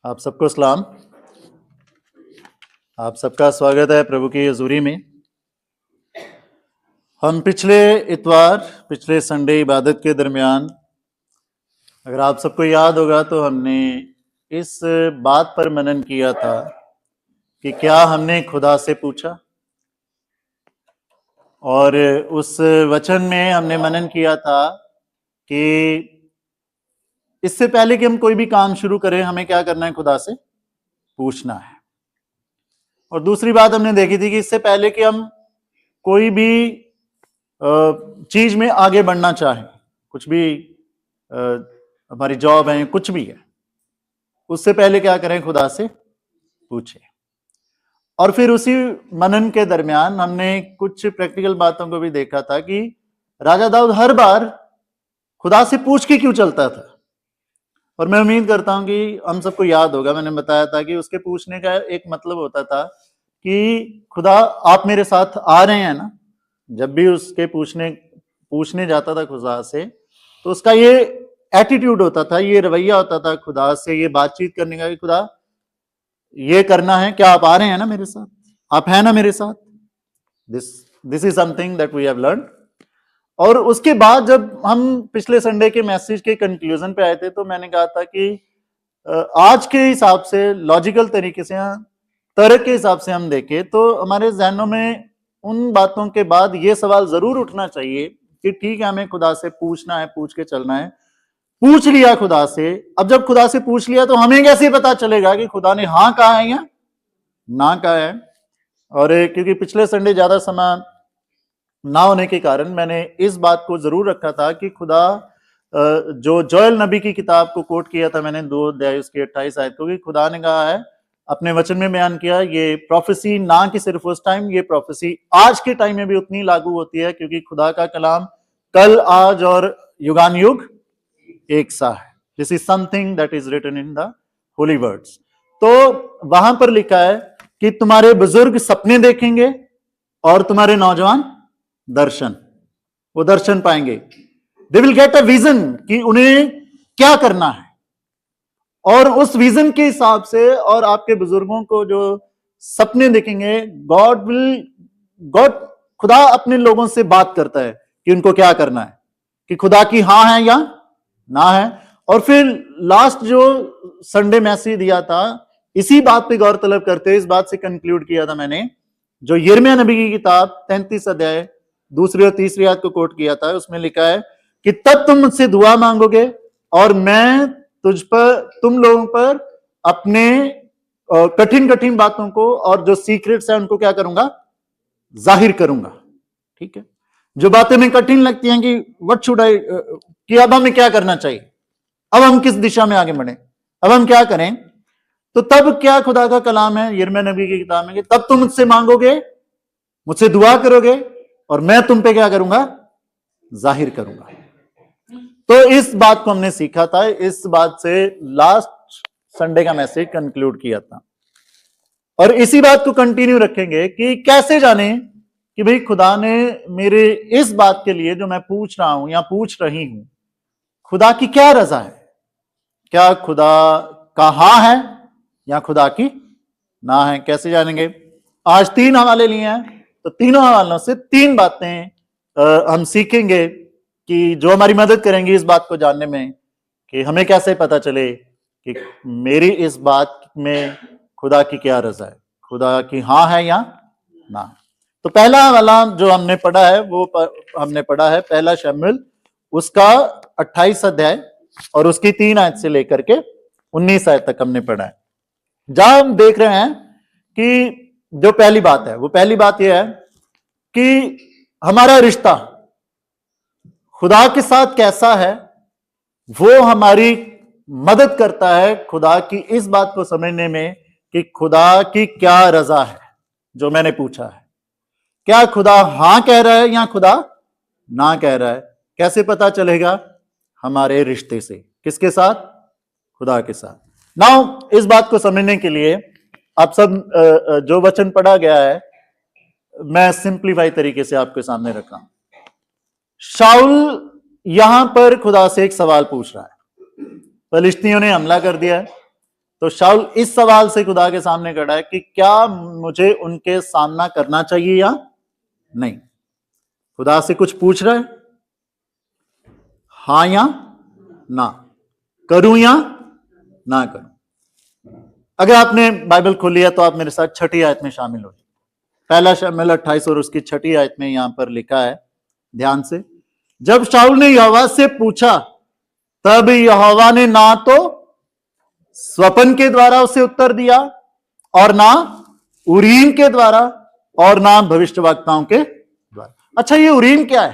आप सबको सलाम। आप सबका स्वागत है प्रभु की हजूरी में। हम पिछले संडे इबादत के दरमियान, अगर आप सबको याद होगा तो हमने इस बात पर मनन किया था कि क्या हमने खुदा से पूछा, और उस वचन में हमने मनन किया था कि इससे पहले कि हम कोई भी काम शुरू करें हमें क्या करना है, खुदा से पूछना है। और दूसरी बात हमने देखी थी कि इससे पहले कि हम कोई भी चीज में आगे बढ़ना चाहें, कुछ भी हमारी जॉब है, कुछ भी है, उससे पहले क्या करें, खुदा से पूछें। और फिर उसी मनन के दरमियान हमने कुछ प्रैक्टिकल बातों को भी देखा था कि राजा दाऊद हर बार खुदा से पूछ के क्यों चलता था। और मैं उम्मीद करता हूं कि हम सबको याद होगा, मैंने बताया था कि उसके पूछने का एक मतलब होता था कि खुदा आप मेरे साथ आ रहे हैं ना। जब भी उसके पूछने जाता था खुदा से, तो उसका ये एटीट्यूड होता था, ये रवैया होता था खुदा से ये बातचीत करने का कि खुदा ये करना है, क्या आप आ रहे हैं ना मेरे साथ, आप हैं ना मेरे साथ। This is something that we have learn. और उसके बाद जब हम पिछले संडे के मैसेज के कंक्लूजन पे आए थे, तो मैंने कहा था कि आज के हिसाब से, लॉजिकल तरीके से, तर्क के हिसाब से हम देखें तो हमारे जहनों में उन बातों के बाद ये सवाल जरूर उठना चाहिए कि ठीक है, हमें खुदा से पूछना है, पूछ के चलना है। पूछ लिया खुदा से, अब जब खुदा से पूछ लिया तो हमें कैसे पता चलेगा कि खुदा ने हाँ कहा है या ना कहा है। और क्योंकि पिछले संडे ज्यादा समय ना होने के कारण मैंने इस बात को जरूर रखा था कि खुदा जो जोएल नबी की किताब को कोट किया था मैंने 2 अध्याय उसके 28 आयत को, कि खुदा ने कहा है, अपने वचन में बयान किया, ये प्रोफेसी ना कि सिर्फ उस टाइम, ये प्रोफेसी आज के टाइम में भी उतनी लागू होती है, क्योंकि खुदा का कलाम कल, आज और युगान युग एक सा है। This is something that is written in the holy words. तो वहां पर लिखा है कि तुम्हारे बुजुर्ग सपने देखेंगे और तुम्हारे नौजवान दर्शन, वो दर्शन पाएंगे। They will get a vision कि उन्हें क्या करना है, और उस विजन के हिसाब से, और आपके बुजुर्गों को जो सपने देखेंगे, गॉड खुदा अपने लोगों से बात करता है कि उनको क्या करना है, कि खुदा की हाँ है या ना है। और फिर लास्ट जो संडे मैसेज दिया था, इसी बात पे गौर तलब करते हुए इस बात से कंक्लूड किया था मैंने, जो यिर्मयाह नबी की किताब 33 अध्याय 2 और 3 आयत को कोट किया था। उसमें लिखा है कि तब तुम मुझसे दुआ मांगोगे और मैं तुम लोगों पर अपने कठिन कठिन बातों को और जो सीक्रेट्स है उनको क्या करूंगा, जाहिर करूंगा। ठीक है, जो बातें में कठिन लगती हैं कि व्हाट शुड आई, कि अब हमें क्या करना चाहिए, अब हम किस दिशा में आगे बढ़े, अब हम क्या करें, तो तब क्या खुदा का कलाम है यिर्मयाह नबी की किताब में कि तब तुम मुझसे मांगोगे, मुझसे दुआ करोगे और मैं तुम पे क्या करूंगा, जाहिर करूंगा। तो इस बात को हमने सीखा था, इस बात से लास्ट संडे का मैसेज कंक्लूड किया था, और इसी बात को कंटिन्यू रखेंगे कि कैसे जाने कि भाई खुदा ने मेरे इस बात के लिए जो मैं पूछ रहा हूं या पूछ रही हूं, खुदा की क्या रजा है। क्या खुदा का हाँ है या खुदा की ना है, कैसे जानेंगे। आज 3 हवाले लिए हैं, तो तीनों हवालों से 3 बातें हम सीखेंगे कि जो हमारी मदद करेंगी इस बात को जानने में कि हमें कैसे पता चले कि मेरी इस बात में खुदा की क्या रजा है, खुदा की हाँ है या ना। तो पहला हवाला जो हमने पढ़ा है वो हमने पढ़ा है पहला शमूएल उसका 28 अध्याय और उसकी 3 आयत से लेकर के 19 आयत तक हमने पढ़ा है, जहां हम देख रहे हैं कि जो पहली बात है, वो पहली बात यह है कि हमारा रिश्ता खुदा के साथ कैसा है, वो हमारी मदद करता है खुदा की इस बात को समझने में कि खुदा की क्या रजा है जो मैंने पूछा है। क्या खुदा हां कह रहा है या खुदा ना कह रहा है। कैसे पता चलेगा, हमारे रिश्ते से, किसके साथ, खुदा के साथ। नाउ इस बात को समझने के लिए आप सब जो वचन पढ़ा गया है मैं सिंप्लीफाई तरीके से आपके सामने रखा। शाऊल यहां पर खुदा से एक सवाल पूछ रहा है। फलिश्तियों ने हमला कर दिया है, तो शाऊल इस सवाल से खुदा के सामने खड़ा है कि क्या मुझे उनके सामना करना चाहिए या नहीं। खुदा से कुछ पूछ रहा है, हां या ना, करूं या ना करूं। अगर आपने बाइबल खोली है तो आप मेरे साथ 6ठी आयत में शामिल हो। पहला शमूएल 28 और उसकी 6ठी आयत में यहां पर लिखा है, ध्यान से। जब शाऊल ने यहोवा से पूछा तब यहोवा ने ना तो स्वप्न के द्वारा उसे उत्तर दिया और ना उरीम के द्वारा और ना भविष्यवक्ताओं के द्वारा। अच्छा, ये उरीम क्या है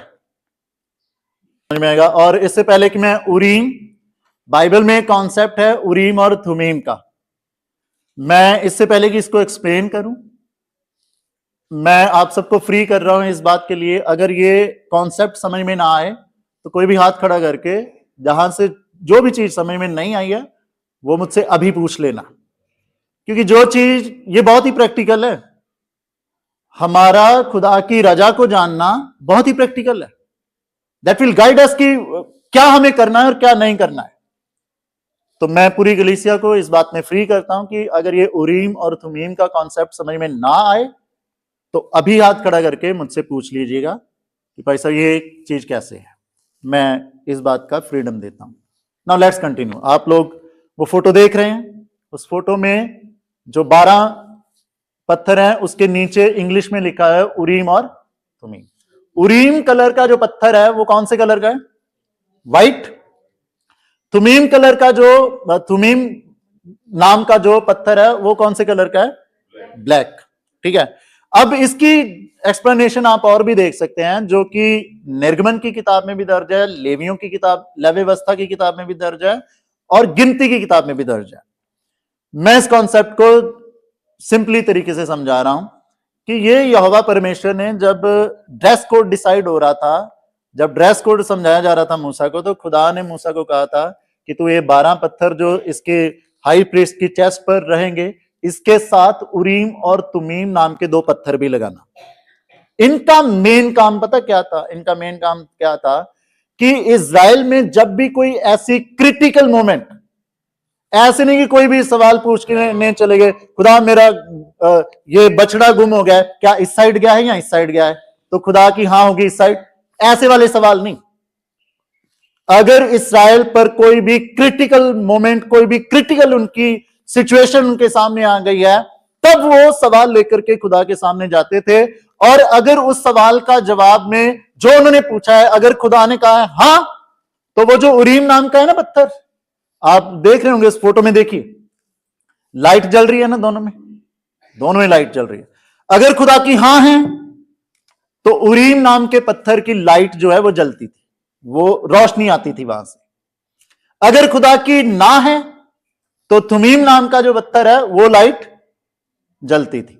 समझ में आएगा। और इससे पहले कि मैं उरीम, बाइबल में कॉन्सेप्ट है उरीम और थुमीम का, मैं इससे पहले कि इसको एक्सप्लेन करूं, मैं आप सबको फ्री कर रहा हूं इस बात के लिए, अगर ये कॉन्सेप्ट समझ में ना आए तो कोई भी हाथ खड़ा करके जहां से जो भी चीज समझ में नहीं आई है वो मुझसे अभी पूछ लेना, क्योंकि जो चीज ये बहुत ही प्रैक्टिकल है। हमारा खुदा की रजा को जानना बहुत ही प्रैक्टिकल है। दैट विल गाइड अस कि क्या हमें करना है और क्या नहीं करना है। तो मैं पूरी कलीसिया को इस बात में फ्री करता हूं कि अगर ये उरीम और थुमीम का कॉन्सेप्ट समझ में ना आए तो अभी हाथ खड़ा करके मुझसे पूछ लीजिएगा कि भाई साहब ये चीज कैसे है। मैं इस बात का फ्रीडम देता हूं। Now let's continue. आप लोग वो फोटो देख रहे हैं, उस फोटो में जो 12 पत्थर हैं उसके नीचे इंग्लिश में लिखा है उरीम और थुमीम। उरीम कलर का जो पत्थर है वो कौन से कलर का है? व्हाइट। थुमीम कलर का जो, थुमीम नाम का जो पत्थर है वो कौन से कलर का है? ब्लैक। ठीक है। अब इसकी एक्सप्लेनेशन आप और भी देख सकते हैं, जो कि निर्गमन की किताब में भी दर्ज है, लेवियों की किताब, लेवी व्यवस्था की किताब में भी दर्ज है और गिनती की किताब में भी दर्ज है। मैं इस कॉन्सेप्ट को सिंपली तरीके से समझा रहा हूं कि ये यहोवा परमेश्वर ने जब ड्रेस कोड डिसाइड हो रहा था, जब ड्रेस कोड समझाया जा रहा था मूसा को, तो खुदा ने मूसा को कहा था कि तू ये 12 पत्थर जो इसके हाई प्रीस्ट की चेस्ट पर रहेंगे, इसके साथ उरीम और तुमीम नाम के 2 पत्थर भी लगाना। इनका मेन काम पता क्या था? इनका मेन काम क्या था कि इजराइल में जब भी कोई ऐसी क्रिटिकल मोमेंट, ऐसे नहीं कि कोई भी सवाल पूछ के नहीं चले गए, खुदा मेरा ये बछड़ा गुम हो गया है, क्या इस साइड गया है या इस साइड गया है? तो खुदा की हां होगी इस साइड, ऐसे वाले सवाल नहीं। अगर इस्राएल पर कोई भी क्रिटिकल मोमेंट, कोई भी क्रिटिकल उनकी सिचुएशन उनके सामने आ गई है, तब वो सवाल लेकर के खुदा के सामने जाते थे। और अगर उस सवाल का जवाब में जो उन्होंने पूछा है, अगर खुदा ने कहा है हां, तो वो जो उरीम नाम का है ना पत्थर, आप देख रहे होंगे इस फोटो में, देखिए लाइट जल रही है ना, दोनों में लाइट जल रही है। अगर खुदा की हां है तो उरीम नाम के पत्थर की लाइट जो है वो जलती थी, वो रोशनी आती थी वहां से। अगर खुदा की ना है तो थुमीम नाम का जो पत्थर है वो लाइट जलती थी।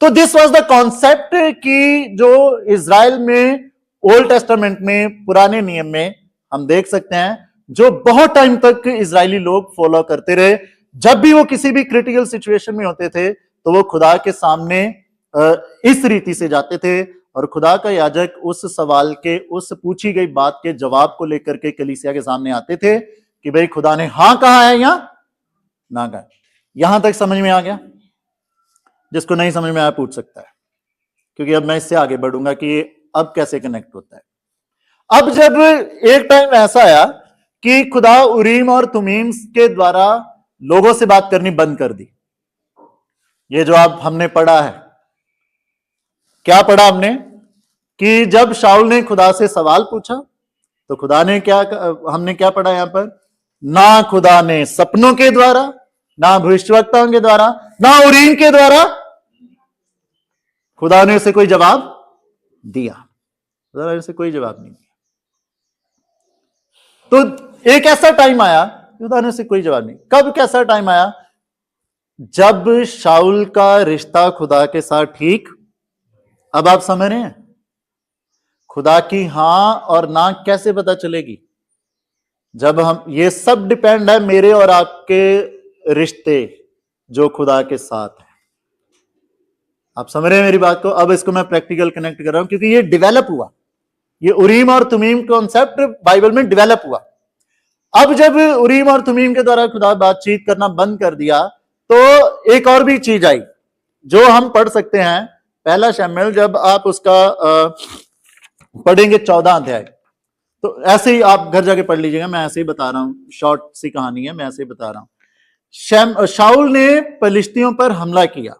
तो दिस वाज द कॉन्सेप्ट कि जो इजराइल में ओल्ड टेस्टामेंट में, पुराने नियम में हम देख सकते हैं, जो बहुत टाइम तक इजरायली लोग फॉलो करते रहे। जब भी वो किसी भी क्रिटिकल सिचुएशन में होते थे तो वो खुदा के सामने इस रीति से जाते थे और खुदा का याजक उस सवाल के, उस पूछी गई बात के जवाब को लेकर के कलीसिया के सामने आते थे कि भाई खुदा ने हां कहा है या ना कहा। यहां तक समझ में आ गया? जिसको नहीं समझ में आया पूछ सकता है, क्योंकि अब मैं इससे आगे बढ़ूंगा कि अब कैसे कनेक्ट होता है। अब जब एक टाइम ऐसा आया कि खुदा उरीम और तुमीम के द्वारा लोगों से बात करनी बंद कर दी। ये जो आप हमने पढ़ा है, क्या पढ़ा हमने कि जब शाऊल ने खुदा से सवाल पूछा तो खुदा ने क्या, हमने क्या पढ़ा यहां पर? ना खुदा ने सपनों के द्वारा, ना भविष्यवक्ताओं के द्वारा, ना उरीम के द्वारा खुदा ने उसे कोई जवाब दिया। खुदा ने उसे कोई जवाब नहीं दिया। तो एक ऐसा टाइम आया, खुदा ने उसे कोई जवाब नहीं। कब कैसा टाइम आया? जब शाऊल का रिश्ता खुदा के साथ ठीक, अब आप समझ रहे हैं खुदा की हां और ना कैसे पता चलेगी? जब हम, ये सब डिपेंड है मेरे और आपके रिश्ते जो खुदा के साथ है। आप समझ रहे हैं मेरी बात को? अब इसको मैं प्रैक्टिकल कनेक्ट कर रहा हूं क्योंकि ये डेवलप हुआ, ये उरीम और तुमीम कॉन्सेप्ट बाइबल में डेवलप हुआ। अब जब उरीम और तुमीम के द्वारा खुदा बातचीत करना बंद कर दिया तो एक और भी चीज आई जो हम पढ़ सकते हैं। पहला शमूएल जब आप उसका पढ़ेंगे 14 अध्याय, तो ऐसे ही आप घर जाके पढ़ लीजिएगा, मैं ऐसे ही बता रहा हूं, शॉर्ट सी कहानी है, मैं ऐसे ही बता रहा हूं। शाऊल ने फलिश्तियों पर हमला किया।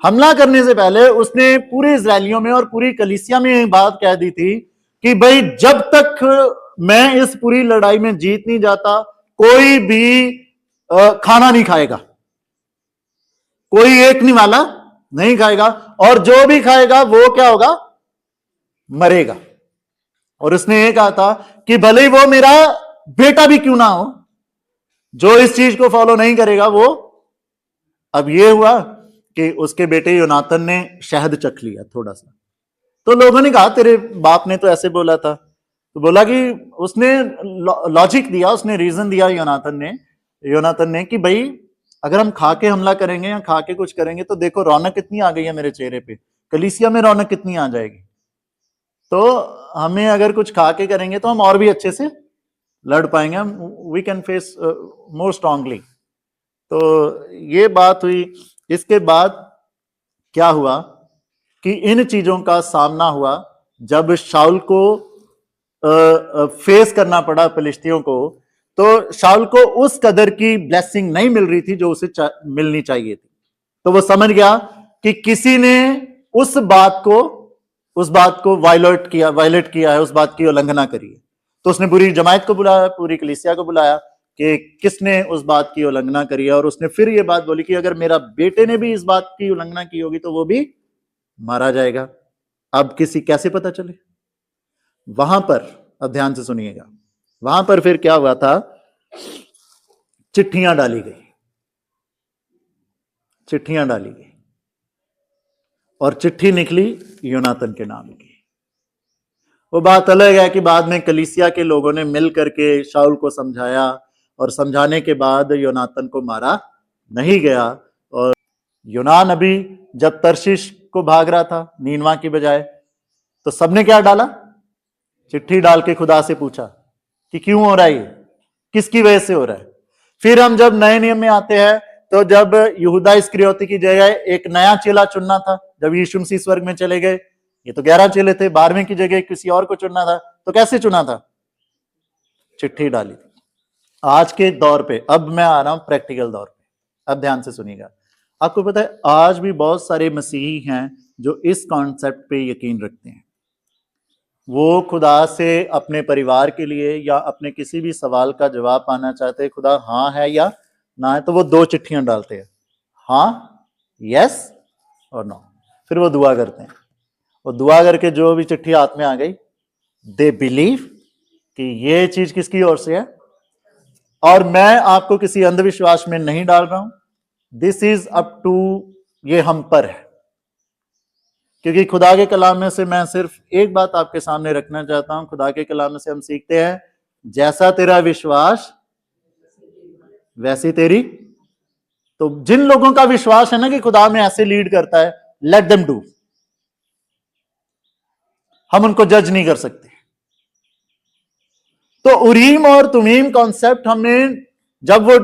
हमला करने से पहले उसने पूरे इजरायलियों में और पूरी कलीसिया में एक बात कह दी थी कि भाई जब तक मैं इस पूरी लड़ाई में जीत नहीं जाता कोई भी खाना नहीं खाएगा, कोई एक नहीं वाला नहीं खाएगा, और जो भी खाएगा वो क्या होगा, मरेगा। और उसने ये कहा था कि भले ही वो मेरा बेटा भी क्यों ना हो, जो इस चीज को फॉलो नहीं करेगा वो। अब ये हुआ कि उसके बेटे योनातन ने शहद चख लिया थोड़ा सा, तो लोगों ने कहा तेरे बाप ने तो ऐसे बोला था। तो बोला कि उसने लॉजिक दिया, उसने रीजन दिया योनातन ने कि भाई अगर हम खा के हमला करेंगे या खा के कुछ करेंगे तो देखो रौनक कितनी आ गई है मेरे चेहरे पे, कलीसिया में रौनक कितनी आ जाएगी, तो हमें अगर कुछ खा के करेंगे तो हम और भी अच्छे से लड़ पाएंगे, we can face more strongly. तो ये बात हुई। इसके बाद क्या हुआ कि इन चीजों का सामना हुआ जब शाऊल को फेस करना पड़ा फिलिस्तियों को, तो शाऊल को उस कदर की ब्लेसिंग नहीं मिल रही थी जो उसे मिलनी चाहिए थी। तो वो समझ गया कि किसी ने उस बात को वायलेट किया है, उस बात की उल्लंघना करी है। तो उसने पूरी जमायत को बुलाया, पूरी कलीसिया को बुलाया कि किसने उस बात की उल्लंघना करी है, और उसने फिर ये बात बोली कि अगर मेरा बेटे ने भी इस बात की उल्लंघना की होगी तो वो भी मारा जाएगा। अब कैसे पता चले? वहां पर, अब ध्यान से सुनिएगा, वहां पर फिर क्या हुआ था, चिट्ठियां डाली गई और चिट्ठी निकली योनातन के नाम की। वो बात अलग है कि बाद में कलीसिया के लोगों ने मिल करके शाऊल को समझाया, और समझाने के बाद योनातन को मारा नहीं गया। और यूनान अभी जब तर्शीश को भाग रहा था नीनवा की बजाय, तो सबने क्या डाला, चिट्ठी डाल के खुदा से पूछा कि क्यों हो रहा है ये, किसकी वजह से हो रहा है। फिर हम जब नए नियम में आते हैं तो जब यहूदा इस्करियोती की जगह एक नया चेला चुनना था, जब यीशु मसीह स्वर्ग में चले गए, ये तो 11 चेले थे, 12वें की जगह किसी और को चुनना था, तो कैसे चुना था, चिट्ठी डाली थी। आज के दौर पे, अब मैं आ रहा हूं प्रैक्टिकल दौर पे, अब ध्यान से सुनिएगा। आपको पता है आज भी बहुत सारे मसीही हैं जो इस कॉन्सेप्ट पे यकीन रखते हैं। वो खुदा से अपने परिवार के लिए या अपने किसी भी सवाल का जवाब पाना चाहते हैं, खुदा हाँ है या ना है, तो वो 2 चिट्ठियां डालते हैं, हाँ यस और नो। फिर वो दुआ करते हैं, वो दुआ करके जो भी चिट्ठी हाथ में आ गई, दे बिलीव कि ये चीज किसकी ओर से है। और मैं आपको किसी अंधविश्वास में नहीं डाल रहा हूं, दिस इज अप टू, ये हम पर है। क्योंकि खुदा के कलाम में से मैं सिर्फ एक बात आपके सामने रखना चाहता हूं, खुदा के कलाम में से हम सीखते हैं जैसा तेरा विश्वास वैसी तेरी। तो जिन लोगों का विश्वास है ना कि खुदा में ऐसे लीड करता है, लेट देम डू, हम उनको जज नहीं कर सकते। तो उरीम और तुमीम कॉन्सेप्ट हमें जब वो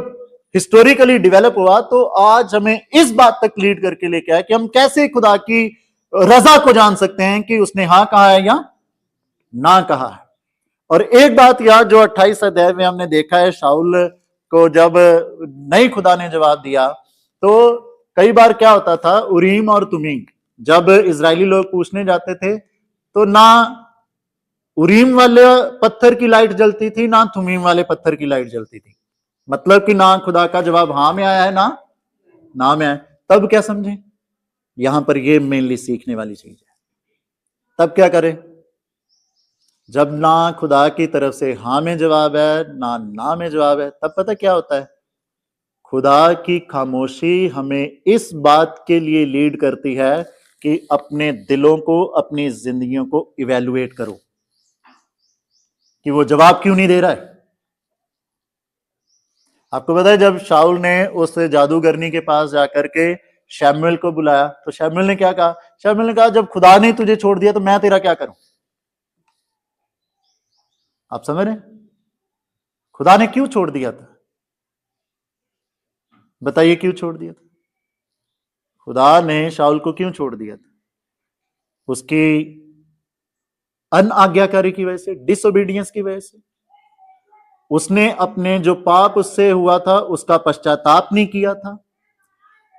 हिस्टोरिकली डेवलप हुआ तो आज हमें इस बात तक लीड करके लेके आया कि हम कैसे खुदा की रजा को जान सकते हैं कि उसने हाँ कहा है या ना कहा है। और एक बात यार जो 28 अध्याय में हमने देखा है, शाऊल को जब नहीं खुदा ने जवाब दिया, तो कई बार क्या होता था, उरीम और तुमीम जब इजरायली लोग पूछने जाते थे तो ना उरीम वाले पत्थर की लाइट जलती थी ना तुमीम वाले पत्थर की लाइट जलती थी। मतलब कि ना खुदा का जवाब हाँ में आया है ना में आया। तब क्या समझे, यहां पर ये मेनली सीखने वाली चीज है। तब क्या करें, जब ना खुदा की तरफ से हाँ में जवाब है ना में जवाब है, तब पता क्या होता है, खुदा की खामोशी हमें इस बात के लिए लीड करती है कि अपने दिलों को, अपनी जिंदगियों को इवेलुएट करो कि वो जवाब क्यों नहीं दे रहा है। आपको पता है जब शाऊल ने उस जादूगरनी के पास जाकर के शमूएल को बुलाया, तो शमूएल ने क्या कहा, शमूएल ने कहा जब खुदा ने तुझे छोड़ दिया तो मैं तेरा क्या करूं। आप समझ रहे, खुदा ने क्यों छोड़ दिया था? बताइए क्यों छोड़ दिया था? खुदा ने शाऊल को क्यों छोड़ दिया था? उसकी अनआज्ञाकारी की वजह से, डिसोबीडियंस की वजह से। उसने अपने जो पाप उससे हुआ था उसका पश्चाताप नहीं किया था।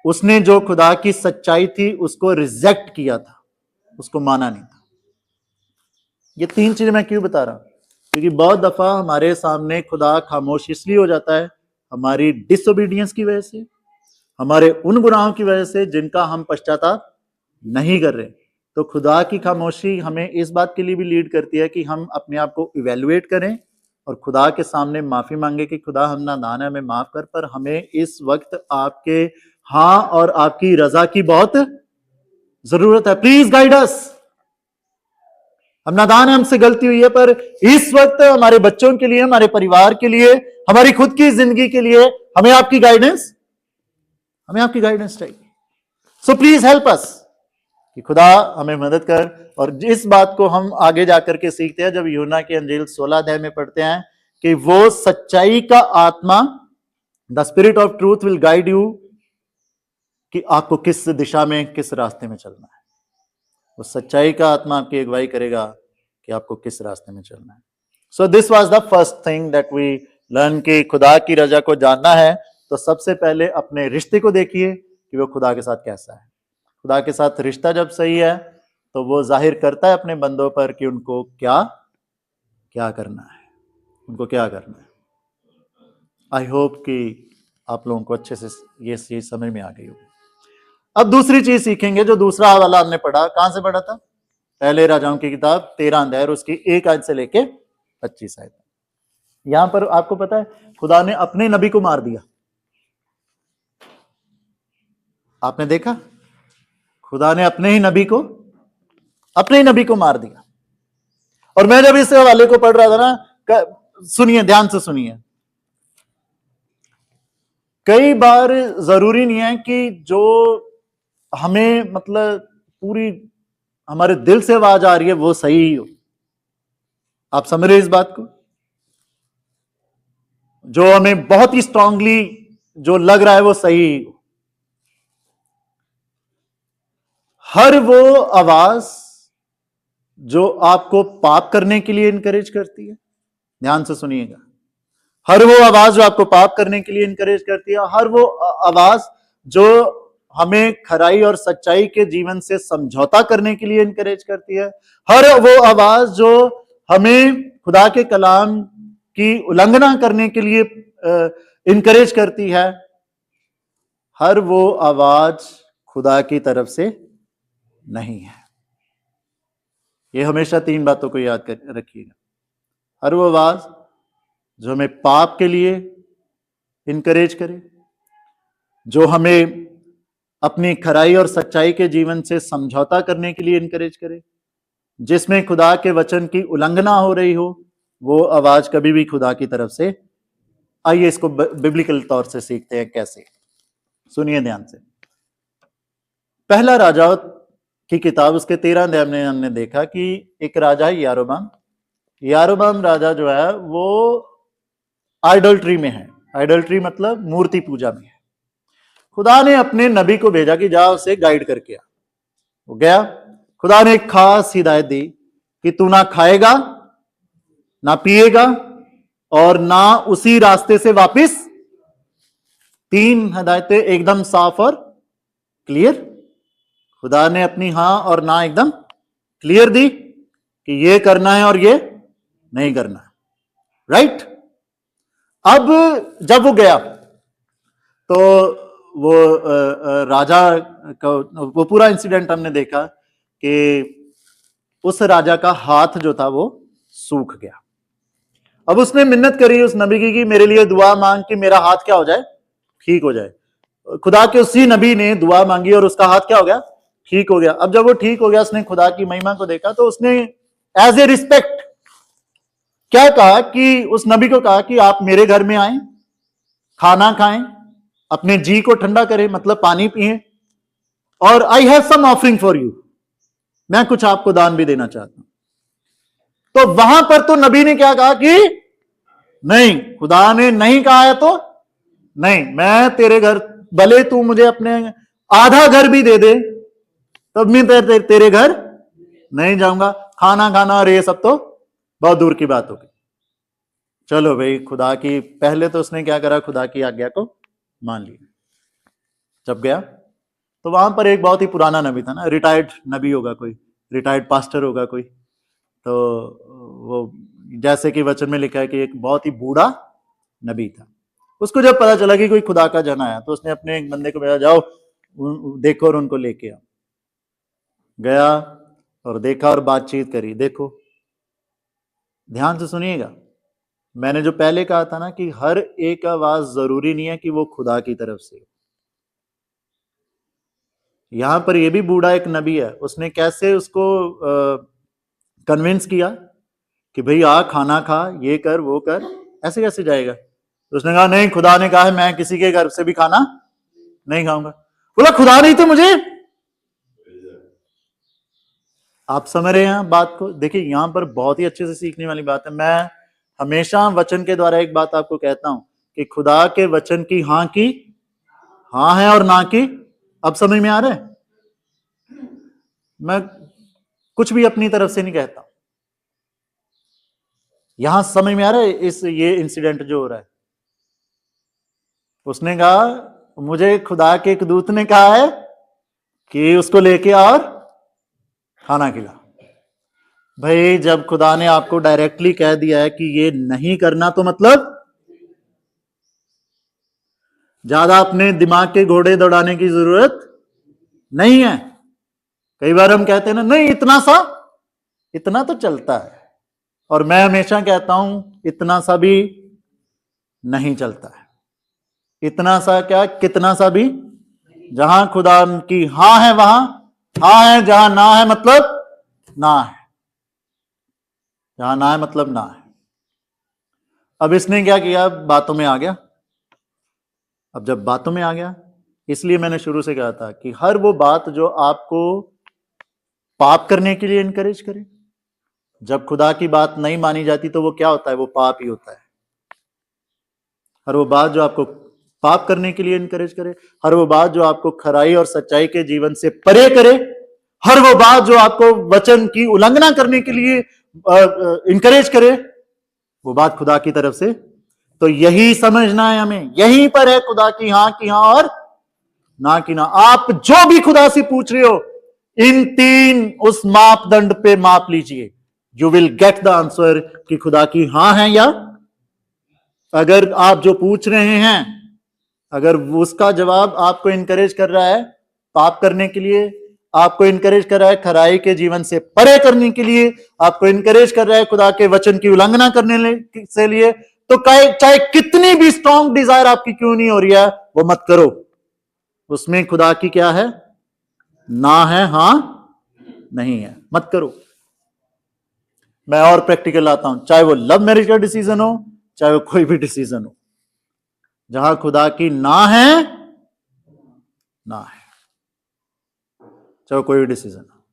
उसने जो खुदा की सच्चाई थी उसको रिजेक्ट किया था, उसको माना नहीं था। ये तीन चीजें मैं क्यों बता रहा हूं? क्योंकि बहुत दफा हमारे सामने खुदा खामोश इसलिए हो जाता है हमारी डिसोबीडियंस की वजह से, हमारे उन गुनाहों की वजह से जिनका हम पश्चाताप नहीं कर रहे। तो खुदा की खामोशी हमें इस बात के लिए भी लीड करती है कि हम अपने आप को इवेल्युएट करें और खुदा के सामने माफी मांगे कि खुदा हम नादान है, हमें माफ कर, पर हमें इस वक्त आपके हाँ और आपकी रजा की बहुत जरूरत है। Please guide us. हम नादान है, हमसे गलती हुई है, पर इस वक्त हमारे बच्चों के लिए, हमारे परिवार के लिए, हमारी खुद की जिंदगी के लिए हमें आपकी गाइडेंस चाहिए। सो प्लीज हेल्प अस कि खुदा हमें मदद कर। और इस बात को हम आगे जाकर के सीखते हैं जब यूहन्ना की अंजील 16 अध्याय में पढ़ते हैं कि वो सच्चाई का आत्मा, the spirit of truth will guide you, कि आपको किस दिशा में, किस रास्ते में चलना है। वो सच्चाई का आत्मा आपकी अगुवाई करेगा कि आपको किस रास्ते में चलना है। So this was the first thing that we learn कि खुदा की रजा को जानना है तो सबसे पहले अपने रिश्ते को देखिए कि वो खुदा के साथ कैसा है। खुदा के साथ रिश्ता जब सही है तो वो जाहिर करता है अपने बंदों पर कि उनको क्या क्या करना है, उनको क्या करना है। आई होप कि आप लोगों को अच्छे से ये चीज समझ में आ गई होगी। अब दूसरी चीज सीखेंगे, जो दूसरा वाला हमने पढ़ा, कहां से पढ़ा था? पहले राजाओं की किताब 13 अध्याय और उसकी 1 आयत से लेके 25 आयत। यहां पर आपको पता है खुदा ने अपने नबी को मार दिया। आपने देखा, खुदा ने अपने ही नबी को मार दिया। और मैं जब इस हवाले को पढ़ रहा था ना, सुनिए, ध्यान से सुनिए, कई बार जरूरी नहीं है कि जो हमें मतलब पूरी हमारे दिल से आवाज आ रही है वो सही ही हो। आप समझ रहे इस बात को? जो हमें बहुत ही स्ट्रांगली जो लग रहा है वो सही ही हो। हर वो आवाज जो आपको पाप करने के लिए इनकरेज करती है, ध्यान से सुनिएगा, हर वो आवाज जो आपको पाप करने के लिए इनकरेज करती है, हर वो आवाज जो हमें खराई और सच्चाई के जीवन से समझौता करने के लिए इनकरेज करती है, हर वो आवाज जो हमें खुदा के कलाम की उल्लंघना करने के लिए इनकरेज करती है, हर वो आवाज खुदा की तरफ से नहीं है। ये हमेशा 3 बातों को याद रखिएगा। हर वो आवाज जो हमें पाप के लिए इनकरेज करे, जो हमें अपनी खराई और सच्चाई के जीवन से समझौता करने के लिए इनकरेज करे, जिसमें खुदा के वचन की उल्लंघना हो रही हो, वो आवाज कभी भी खुदा की तरफ से। आइए इसको बिब्लिकल तौर से सीखते हैं कैसे। सुनिए ध्यान से। पहला राजा की किताब उसके 13 अध्याय में हमने देखा कि एक राजा है यारोबाम राजा जो है वो आइडोल्ट्री में है। आइडोल्ट्री मतलब मूर्ति पूजा में है। खुदा ने अपने नबी को भेजा कि जा उसे गाइड करके आ। वो गया। खुदा ने एक खास हिदायत दी कि तू ना खाएगा, ना पिएगा और ना उसी रास्ते से वापस। 3 हिदायतें एकदम साफ और क्लियर। खुदा ने अपनी हां और ना एकदम क्लियर दी कि ये करना है और ये नहीं करना है, राइट? अब जब वो गया तो वो राजा का वो पूरा इंसिडेंट हमने देखा कि उस राजा का हाथ जो था वो सूख गया। अब उसने मिन्नत करी उस नबी की कि मेरे लिए दुआ मांग कि मेरा हाथ क्या हो जाए, ठीक हो जाए। खुदा के उसी नबी ने दुआ मांगी और उसका हाथ क्या हो गया, ठीक हो गया। अब जब वो ठीक हो गया, उसने खुदा की महिमा को देखा तो उसने एज ए रिस्पेक्ट क्या कहा कि उस नबी को कहा कि आप मेरे घर में आए, खाना खाएं, अपने जी को ठंडा करें, मतलब पानी पिए, और I have some offering for you, मैं कुछ आपको दान भी देना चाहता हूं। तो वहां पर तो नबी ने क्या कहा कि नहीं, खुदा ने नहीं कहा है तो नहीं, मैं तेरे घर, भले तू मुझे अपने आधा घर भी दे दे तब मैं तेरे घर नहीं जाऊंगा। खाना खाना और ये सब तो बहुत दूर की बात होगी। चलो भाई, खुदा की, पहले तो उसने क्या करा, खुदा की आज्ञा को मान लिया। जब गया तो वहां पर एक बहुत ही पुराना नबी था ना, रिटायर्ड नबी होगा कोई, रिटायर्ड पास्टर होगा कोई, तो वो जैसे कि वचन में लिखा है कि एक बहुत ही बूढ़ा नबी था। उसको जब पता चला कि कोई खुदा का जन आया तो उसने अपने एक बंदे को भेजा, जाओ देखो और उनको लेके आओ। गया और देखा और बातचीत करी। देखो ध्यान से सुनिएगा, मैंने जो पहले कहा था ना कि हर एक आवाज जरूरी नहीं है कि वो खुदा की तरफ से। यहां पर ये भी बूढ़ा एक नबी है, उसने कैसे उसको कन्विंस किया कि भाई आ खाना खा, ये कर वो कर, ऐसे कैसे जाएगा। तो उसने कहा नहीं, खुदा ने कहा है मैं किसी के घर से भी खाना नहीं खाऊंगा। बोला खुदा नहीं तो मुझे। आप समझ रहे हैं बात को। देखिए यहां पर बहुत ही अच्छे से सीखने वाली बात है। मैं हमेशा वचन के द्वारा एक बात आपको कहता हूं कि खुदा के वचन की हाँ है और ना की, अब समझ में आ रहा है। मैं कुछ भी अपनी तरफ से नहीं कहता। यहां समझ में आ रहा है ये इंसिडेंट जो हो रहा है। उसने कहा मुझे खुदा के एक दूत ने कहा है कि उसको लेके और खाना खिला। भाई जब खुदा ने आपको डायरेक्टली कह दिया है कि ये नहीं करना, तो मतलब ज्यादा अपने दिमाग के घोड़े दौड़ाने की जरूरत नहीं है। कई बार हम कहते हैं ना, नहीं इतना तो चलता है, और मैं हमेशा कहता हूं इतना सा भी नहीं चलता है। इतना सा क्या, कितना सा भी। जहां खुदा की हाँ है वहां हाँ है, जहां ना है मतलब ना है, जहां ना है मतलब ना है। अब इसने क्या किया, बातों में आ गया। अब जब बातों में आ गया, इसलिए मैंने शुरू से कहा था कि हर वो बात जो आपको पाप करने के लिए इनकरेज करे, जब खुदा की बात नहीं मानी जाती तो वो क्या होता है, वो पाप ही होता है। हर वो बात जो आपको पाप करने के लिए इनकरेज करे, हर वो बात जो आपको खराई और सच्चाई के जीवन से परे करे, हर वो बात जो आपको वचन की उल्लंघना करने के लिए इनकरेज करे, वो बात खुदा की तरफ से। तो यही समझना है हमें, यहीं पर है खुदा की हाँ और ना की ना। आप जो भी खुदा से पूछ रहे हो, इन तीन उस मापदंड पे माप लीजिए, you will get the answer कि खुदा की हाँ है या। अगर आप जो पूछ रहे हैं, अगर उसका जवाब आपको इनकरेज कर रहा है पाप करने के लिए, आपको इनकरेज कर रहा है खराई के जीवन से परे करने के लिए, आपको इनकरेज कर रहा है खुदा के वचन की उल्लंघना करने से लिए, तो चाहे कितनी भी स्ट्रॉन्ग डिजायर आपकी क्यों नहीं हो रही है, वो मत करो। उसमें खुदा की क्या है, ना है हां नहीं है, मत करो। मैं और प्रैक्टिकल आता हूं, चाहे वो लव मैरिज का डिसीजन हो, चाहे वो कोई भी डिसीजन हो, जहां खुदा की ना है चाहे कोई भी डिसीजन हो।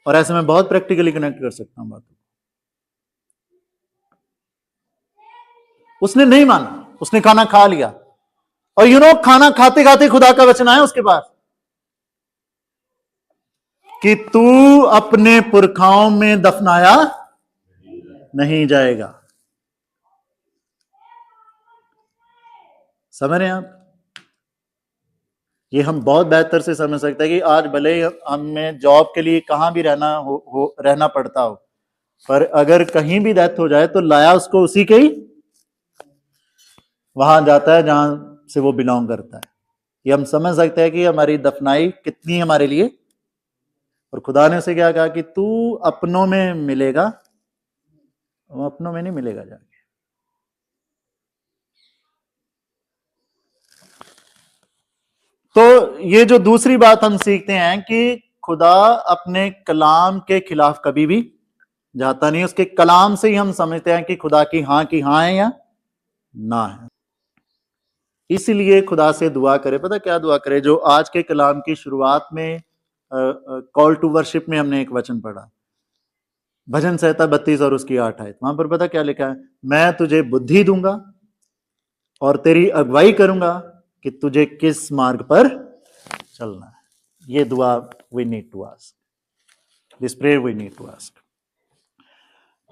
और ऐसे में बहुत प्रैक्टिकली कनेक्ट कर सकता हूं बातों। उसने नहीं माना, उसने खाना खा लिया, और खाना खाते खाते खुदा का वचन आया उसके पास कि तू अपने पुरखाओं में दफनाया नहीं जाएगा। समझ रहे हैं आप। ये हम बहुत बेहतर से समझ सकते हैं कि आज भले ही हमें जॉब के लिए कहां भी रहना पड़ता हो, पर अगर कहीं भी डेथ हो जाए तो लाया उसको उसी के ही वहां जाता है जहां से वो बिलोंग करता है। ये हम समझ सकते हैं कि हमारी दफनाई कितनी हमारे लिए। और खुदा ने उसे क्या कहा कि तू अपनों में मिलेगा, वो अपनों में नहीं मिलेगा जाके। तो ये जो दूसरी बात हम सीखते हैं कि खुदा अपने कलाम के खिलाफ कभी भी जाता नहीं। उसके कलाम से ही हम समझते हैं कि खुदा की हाँ है या ना है। इसलिए खुदा से दुआ करे, पता क्या दुआ करे, जो आज के कलाम की शुरुआत में कॉल टू वर्शिप में हमने एक वचन पढ़ा, भजन संहिता 32 और उसकी 8 आयत, वहां पर पता क्या लिखा है? मैं तुझे बुद्धि दूंगा और तेरी अगुवाई करूंगा कि तुझे किस मार्ग पर चलना है। ये दुआ we need to ask, this prayer we need to ask.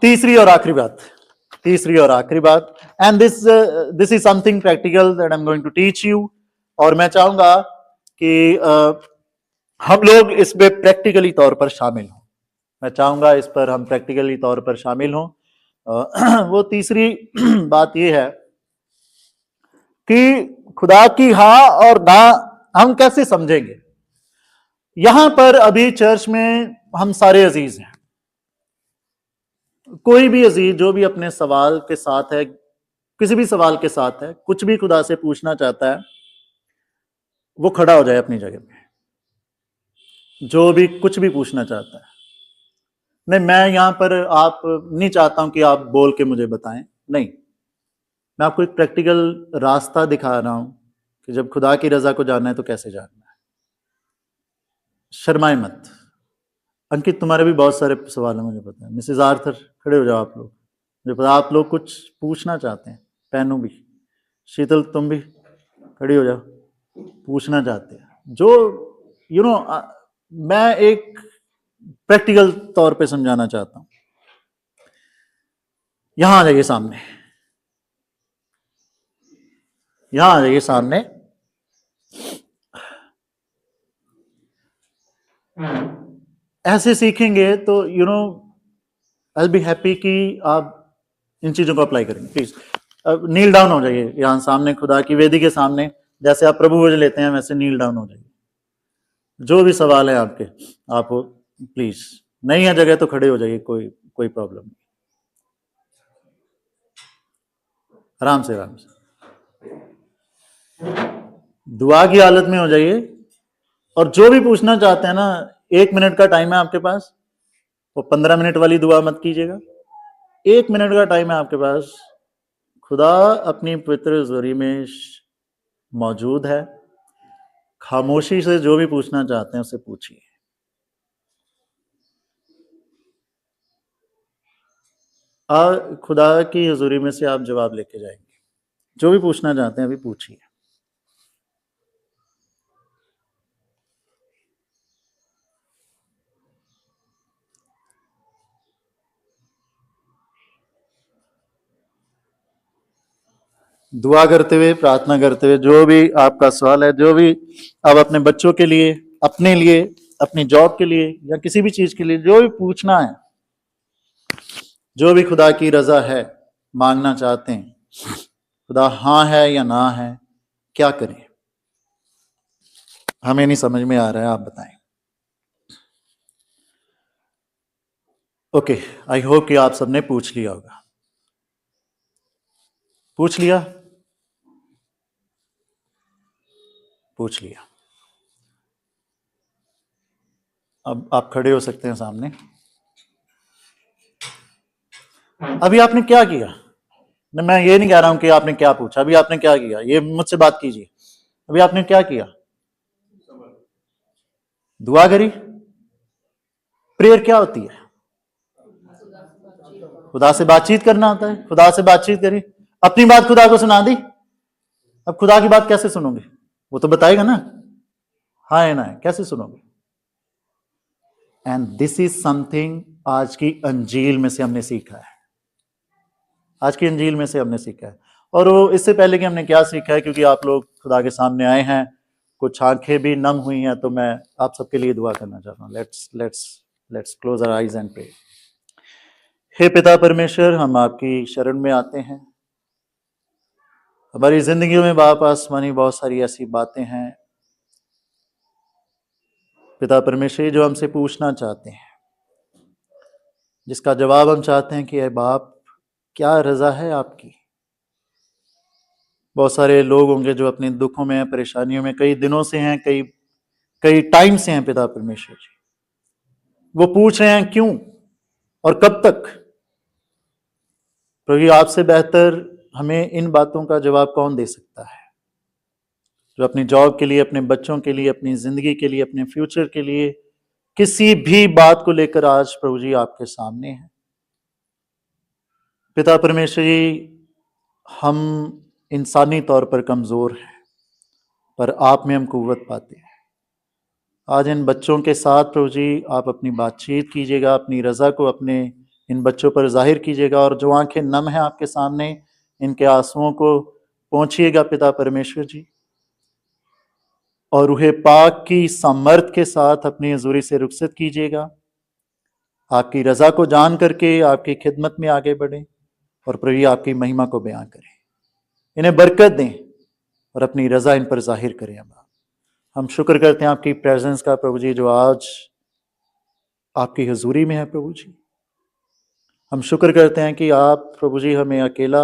तीसरी और आखिरी बात, and this is something practical that I am going to teach you, और मैं चाहूंगा कि हम लोग इस पे प्रैक्टिकली तौर पर शामिल हों। मैं चाहूंगा इस पर हम प्रैक्टिकली तौर पर शामिल हों। वो तीसरी बात यह है कि खुदा की हाँ और ना हम कैसे समझेंगे। यहां पर अभी चर्च में हम सारे अजीज हैं, कोई भी अजीज जो भी अपने सवाल के साथ है, किसी भी सवाल के साथ है, कुछ भी खुदा से पूछना चाहता है, वो खड़ा हो जाए अपनी जगह पे। जो भी कुछ भी पूछना चाहता है, नहीं मैं यहां पर आप नहीं चाहता हूं कि आप बोल के मुझे बताएं, नहीं, मैं आपको एक प्रैक्टिकल रास्ता दिखा रहा हूं कि जब खुदा की रजा को जानना है तो कैसे जानना है। शर्माए मत। अंकित, तुम्हारे भी बहुत सारे सवाल हैं, मुझे पता है। मिसेज आर्थर, खड़े हो जाओ आप लोग, मुझे पता आप लोग कुछ पूछना चाहते हैं। पैनू भी, शीतल तुम भी खड़ी हो जाओ, पूछना चाहते हैं। जो यू नो मैं एक प्रैक्टिकल तौर पे समझाना चाहता हूं। यहां आ जाइए सामने, यहां आ जाइए सामने। ऐसे सीखेंगे तो आई विल बी हैप्पी कि आप इन चीजों को अप्लाई करेंगे। प्लीज नील डाउन हो जाइए यहां सामने, खुदा की वेदी के सामने। जैसे आप प्रभु भोज लेते हैं वैसे नील डाउन हो जाइए। जो भी सवाल है आपके, आप प्लीज, नहीं है जगह तो खड़े हो जाइए, कोई प्रॉब्लम नहीं। आराम से दुआ की हालत में हो जाइए। और जो भी पूछना चाहते हैं ना, 1 मिनट का टाइम है आपके पास। वो 15 मिनट वाली दुआ मत कीजिएगा, 1 मिनट का टाइम है आपके पास। खुदा अपनी पवित्र ज़री में मौजूद है। खामोशी से जो भी पूछना चाहते हैं उससे पूछिए। खुदा की हजूरी में से आप जवाब लेके जाएंगे। जो भी पूछना चाहते हैं अभी पूछिए। दुआ करते हुए, प्रार्थना करते हुए, जो भी आपका सवाल है, जो भी आप अपने बच्चों के लिए, अपने लिए, अपनी जॉब के लिए या किसी भी चीज के लिए जो भी पूछना है, जो भी खुदा की रजा है, मांगना चाहते हैं, खुदा हाँ है या ना है, क्या करें? हमें नहीं समझ में आ रहा है, आप बताएं। ओके, आई होप कि आप सबने पूछ लिया होगा। पूछ लिया? पूछ लिया। अब आप खड़े हो सकते हैं सामने। अभी आपने क्या किया? मैं ये नहीं कह रहा हूं कि आपने क्या पूछा, अभी आपने क्या किया, ये मुझसे बात कीजिए। अभी आपने क्या किया? दुआ करी। प्रेयर क्या होती है? खुदा से बातचीत करना होता है। खुदा से बातचीत करी, अपनी बात खुदा को सुना दी। अब खुदा की बात कैसे सुनोगे? वो तो बताएगा ना, हाँ है ना है, कैसे सुनोगे? एंड दिस इज समथिंग आज की अंजील में से हमने सीखा है। आज की अंजील में से हमने सीखा है। और वो इससे पहले कि हमने क्या सीखा है, क्योंकि आप लोग खुदा के सामने आए हैं, कुछ आंखें भी नम हुई हैं, तो मैं आप सबके लिए दुआ करना चाहता हूँ। Let's close our eyes and pray. हे पिता परमेश्वर, हम आपकी शरण में आते हैं। हमारी जिंदगी में बाप आसमानी बहुत सारी ऐसी बातें हैं पिता परमेश्वर जो हमसे पूछना चाहते हैं, जिसका जवाब हम चाहते हैं कि बाप क्या रजा है आपकी। बहुत सारे लोग होंगे जो अपने दुखों में, परेशानियों में कई दिनों से हैं, कई टाइम से हैं पिता परमेश्वर जी। वो पूछ रहे हैं क्यों और कब तक। क्योंकि आपसे बेहतर हमें इन बातों का जवाब कौन दे सकता है, जो अपनी जॉब के लिए, अपने बच्चों के लिए, अपनी जिंदगी के लिए, अपने फ्यूचर के लिए किसी भी बात को लेकर आज प्रभु जी आपके सामने है। पिता परमेश्वर जी, हम इंसानी तौर पर कमजोर हैं, पर आप में हम कुव्वत पाते हैं। आज इन बच्चों के साथ प्रभु जी आप अपनी बातचीत कीजिएगा, अपनी रजा को अपने इन बच्चों पर जाहिर कीजिएगा, और जो आंखें नम हैं आपके सामने, इनके आंसुओं को पहुंचिएगा पिता परमेश्वर जी, और रूहे पाक की सामर्थ के साथ अपनी हजूरी से रुखसत कीजिएगा। आपकी रजा को जान करके आपकी खिदमत में आगे बढ़ें और प्रभु आपकी महिमा को बयां करें। इन्हें बरकत दें और अपनी रजा इन पर जाहिर करें। हम शुक्र करते हैं आपकी प्रेजेंस का प्रभु जी, जो आज आपकी हजूरी में है प्रभु जी। हम शुक्र करते हैं कि आप प्रभु जी हमें अकेला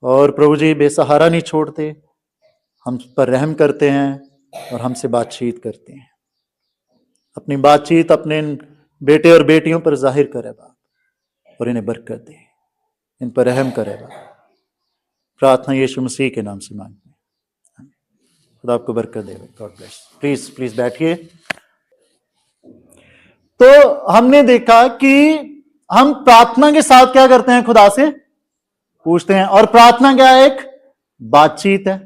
और प्रभु जी बेसहारा नहीं छोड़ते, हम पर रहम करते हैं और हमसे बातचीत करते हैं। अपनी बातचीत अपने बेटे और बेटियों पर जाहिर करे बाप, और इन्हें बरकत दे, इन पर रहम करे बाप। प्रार्थना यीशु मसीह के नाम से मांगते हैं। खुदा आपको बरकत दे। God bless. प्लीज प्लीज बैठिए। तो हमने देखा कि हम प्रार्थना के साथ क्या करते हैं, खुदा से पूछते हैं, और प्रार्थना क्या है? एक बातचीत है।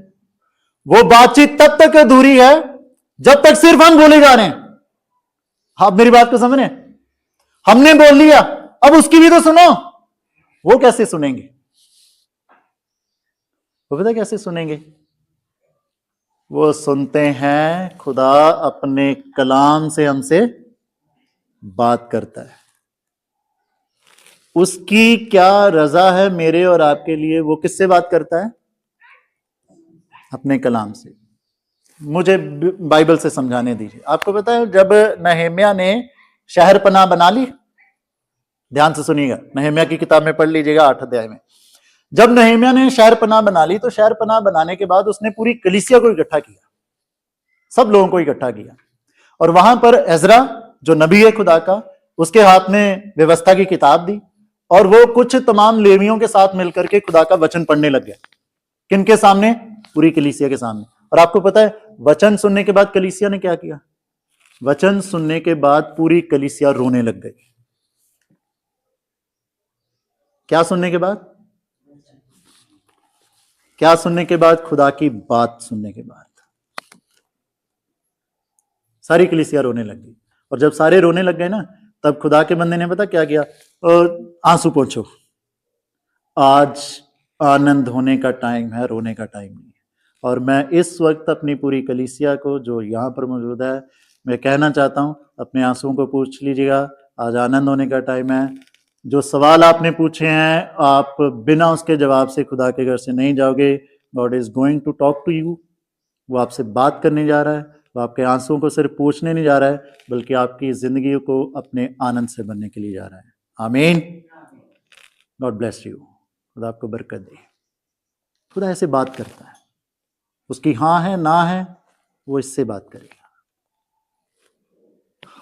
वो बातचीत तब तक अधूरी है जब तक सिर्फ हम बोले जा रहे हैं। आप मेरी बात को समझ रहे हैं? हमने बोल लिया, अब उसकी भी तो सुनो। वो कैसे सुनेंगे? वो पता कैसे सुनेंगे? वो सुनते हैं खुदा अपने कलाम से हमसे बात करता है। उसकी क्या रजा है मेरे और आपके लिए? वो किससे बात करता है? अपने कलाम से। मुझे बाइबल से समझाने दीजिए। आपको पता है जब नहम्याह ने शहर पनाह बना ली, ध्यान से सुनिएगा, नहम्याह की किताब में पढ़ लीजिएगा 8 अध्याय में। जब नहम्याह ने शहर पनाह बना ली, तो शहर पनाह बनाने के बाद उसने पूरी कलीसिया को इकट्ठा किया, सब लोगों को इकट्ठा किया, और वहां पर एजरा जो नबी है खुदा का, उसके हाथ में व्यवस्था की किताब दी, और वो कुछ तमाम लेवियों के साथ मिलकर के खुदा का वचन पढ़ने लग गया। किनके सामने? पूरी कलीसिया के सामने। और आपको पता है वचन सुनने के बाद कलीसिया ने क्या किया? वचन सुनने के बाद पूरी कलीसिया रोने लग गई। क्या सुनने के बाद? क्या सुनने के बाद? खुदा की बात सुनने के बाद सारी कलीसिया रोने लग गई। और जब सारे रोने लग गए ना, तब खुदा के बंदे ने पता क्या किया? आंसू पोंछो, आज आनंद होने का टाइम है, रोने का टाइम नहीं है। और मैं इस वक्त अपनी पूरी कलीसिया को जो यहाँ पर मौजूद है, मैं कहना चाहता हूँ, अपने आंसुओं को पूछ लीजिएगा, आज आनंद होने का टाइम है। जो सवाल आपने पूछे हैं, आप बिना उसके जवाब से खुदा के घर से नहीं जाओगे। God is going to talk to you. वो आपसे बात करने जा रहा है। वो आपके आंसुओं को सिर्फ पूछने नहीं जा रहा है, बल्कि आपकी जिंदगी को अपने आनंद से भरने के लिए जा रहा है। आमीन। God bless you. खुदा आपको बरकत दे। खुदा ऐसे बात करता है, उसकी हाँ है ना है, वो इससे बात करेगा।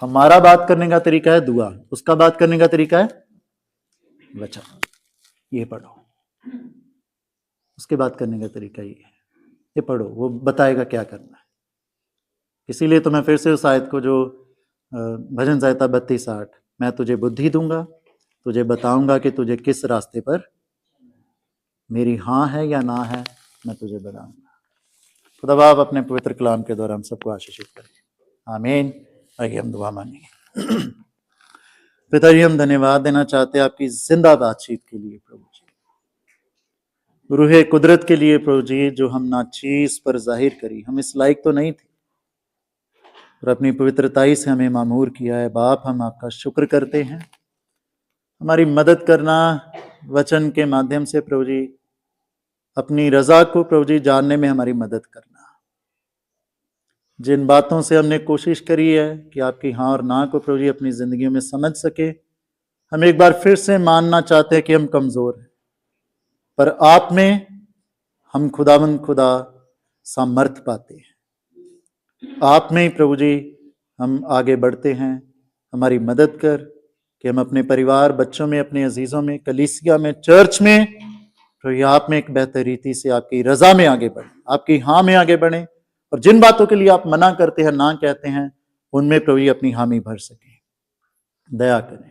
हमारा बात करने का तरीका है दुआ, उसका बात करने का तरीका है वचन। ये पढ़ो, उसके बात करने का तरीका ये है, ये पढ़ो, वो बताएगा क्या करना है। इसीलिए तो मैं फिर से उस आयत को, जो भजन संहिता 32:8, मैं तुझे बुद्धि दूंगा, तुझे बताऊंगा कि तुझे किस रास्ते पर मेरी हाँ है या ना है, मैं तुझे बताऊंगा। खुदा बाप अपने पवित्र कलाम के द्वारा हम सबको आशीषित करें। आमीन। आइए हम दुआ मांगेंगे। पिता जी, हम धन्यवाद देना चाहते हैं आपकी जिंदा बातचीत के लिए प्रभु जी, रूहे कुदरत के लिए प्रभु जी, जो हम नाचीज पर जाहिर करी। हम इस लायक तो नहीं थे, और अपनी पवित्रताई से हमें मामूर किया है। बाप, हम आपका शुक्र करते हैं। हमारी मदद करना वचन के माध्यम से प्रभु जी, अपनी रजा को प्रभु जी जानने में हमारी मदद करना। जिन बातों से हमने कोशिश करी है कि आपकी हाँ और ना को प्रभु जी अपनी जिंदगी में समझ सके, हम एक बार फिर से मानना चाहते हैं कि हम कमजोर हैं, पर आप में हम खुदावंद खुदा सामर्थ पाते हैं। आप में ही प्रभु जी हम आगे बढ़ते हैं। हमारी मदद कर कि हम अपने परिवार, बच्चों में, अपने अजीजों में, कलीसिया में, चर्च में प्रभु आप में एक बेहतर रीति से आपकी रजा में आगे बढ़ें, आपकी हाँ में आगे बढ़ें, और जिन बातों के लिए आप मना करते हैं, ना कहते हैं, उनमें प्रभु जी अपनी हामी भर सके। दया करें।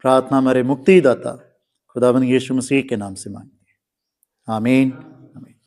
प्रार्थना हमारे मुक्तिदाता खुदावंद यीशु मसीह के नाम से मांगते हैं, आमीन।